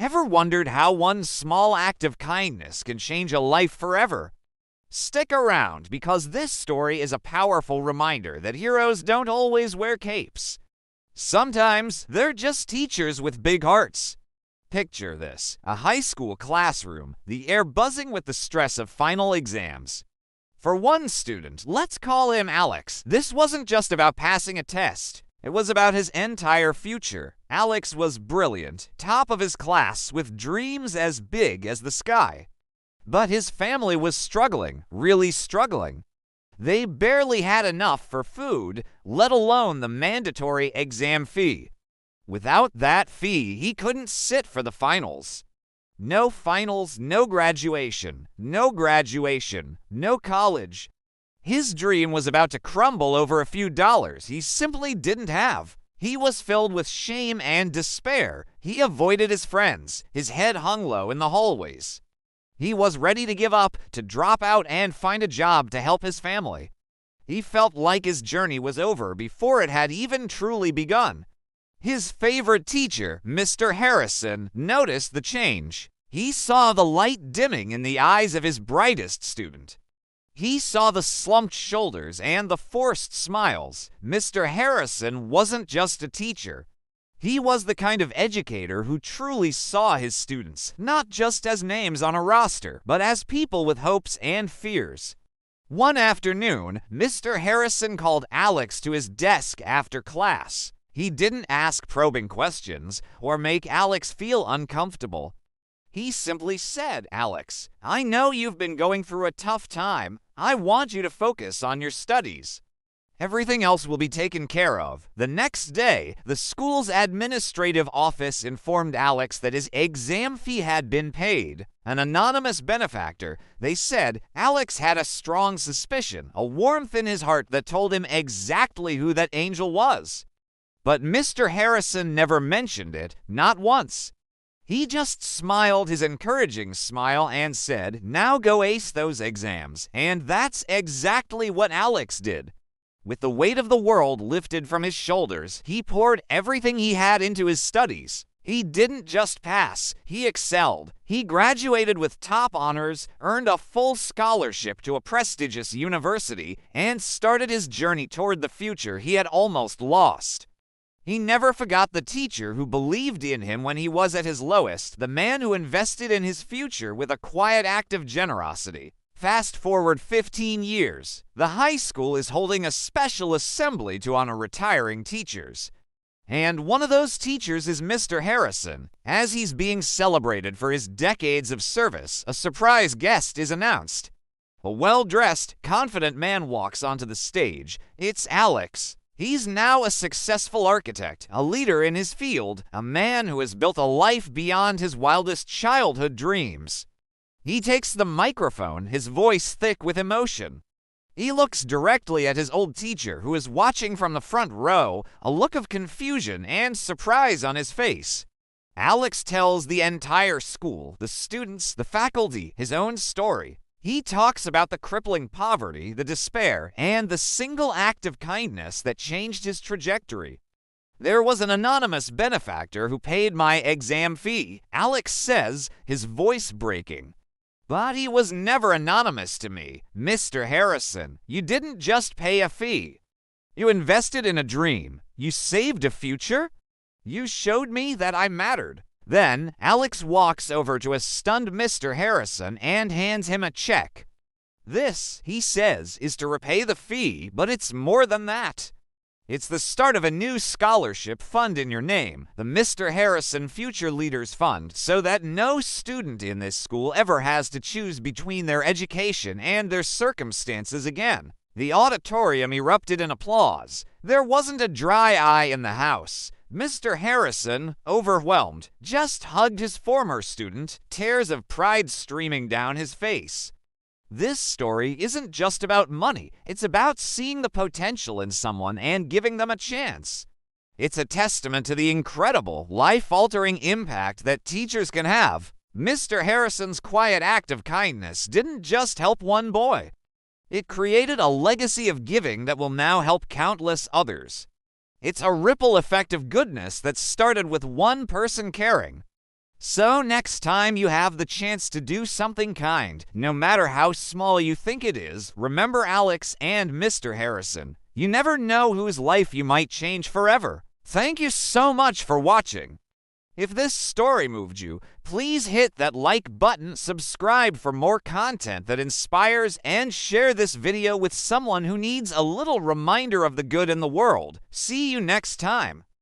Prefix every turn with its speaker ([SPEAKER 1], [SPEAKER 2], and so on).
[SPEAKER 1] Ever wondered how one small act of kindness can change a life forever? Stick around, because this story is a powerful reminder that heroes don't always wear capes. Sometimes they're just teachers with big hearts. Picture this: a high school classroom, the air buzzing with the stress of final exams. For one student, let's call him Alex, this wasn't just about passing a test. It was about his entire future. Alex was brilliant, top of his class, with dreams as big as the sky. But his family was struggling, really struggling. They barely had enough for food, let alone the mandatory exam fee. Without that fee, he couldn't sit for the finals. No finals, no graduation, no graduation, no college. His dream was about to crumble over a few dollars he simply didn't have. He was filled with shame and despair. He avoided his friends, his head hung low in the hallways. He was ready to give up, to drop out and find a job to help his family. He felt like his journey was over before it had even truly begun. His favorite teacher, Mr. Harrison, noticed the change. He saw the light dimming in the eyes of his brightest student. He saw the slumped shoulders and the forced smiles. Mr. Harrison wasn't just a teacher. He was the kind of educator who truly saw his students, not just as names on a roster, but as people with hopes and fears. One afternoon, Mr. Harrison called Alex to his desk after class. He didn't ask probing questions or make Alex feel uncomfortable. He simply said, "Alex, I know you've been going through a tough time. I want you to focus on your studies. Everything else will be taken care of." The next day, the school's administrative office informed Alex that his exam fee had been paid. An anonymous benefactor, they said. Alex had a strong suspicion, a warmth in his heart that told him exactly who that angel was. But Mr. Harrison never mentioned it, not once. He just smiled his encouraging smile and said, "Now go ace those exams." And that's exactly what Alex did. With the weight of the world lifted from his shoulders, he poured everything he had into his studies. He didn't just pass, he excelled. He graduated with top honors, earned a full scholarship to a prestigious university, and started his journey toward the future he had almost lost. He never forgot the teacher who believed in him when he was at his lowest, the man who invested in his future with a quiet act of generosity. Fast forward 15 years, the high school is holding a special assembly to honor retiring teachers. And one of those teachers is Mr. Harrison. As he's being celebrated for his decades of service, a surprise guest is announced. A well-dressed, confident man walks onto the stage. It's Alex. He's now a successful architect, a leader in his field, a man who has built a life beyond his wildest childhood dreams. He takes the microphone, his voice thick with emotion. He looks directly at his old teacher, who is watching from the front row, a look of confusion and surprise on his face. Alex tells the entire school, the students, the faculty, his own story. He talks about the crippling poverty, the despair, and the single act of kindness that changed his trajectory. "There was an anonymous benefactor who paid my exam fee," Alex says, his voice breaking. "But he was never anonymous to me. Mr. Harrison, you didn't just pay a fee. You invested in a dream. You saved a future. You showed me that I mattered." Then, Alex walks over to a stunned Mr. Harrison and hands him a check. "This," he says, "is to repay the fee, but it's more than that. It's the start of a new scholarship fund in your name, the Mr. Harrison Future Leaders Fund, so that no student in this school ever has to choose between their education and their circumstances again." The auditorium erupted in applause. There wasn't a dry eye in the house. Mr. Harrison, overwhelmed, just hugged his former student, tears of pride streaming down his face. This story isn't just about money. It's about seeing the potential in someone and giving them a chance. It's a testament to the incredible, life-altering impact that teachers can have. Mr. Harrison's quiet act of kindness didn't just help one boy. It created a legacy of giving that will now help countless others. It's a ripple effect of goodness that started with one person caring. So next time you have the chance to do something kind, no matter how small you think it is, remember Alex and Mr. Harrison. You never know whose life you might change forever. Thank you so much for watching. If this story moved you, please hit that like button, subscribe for more content that inspires, and share this video with someone who needs a little reminder of the good in the world. See you next time.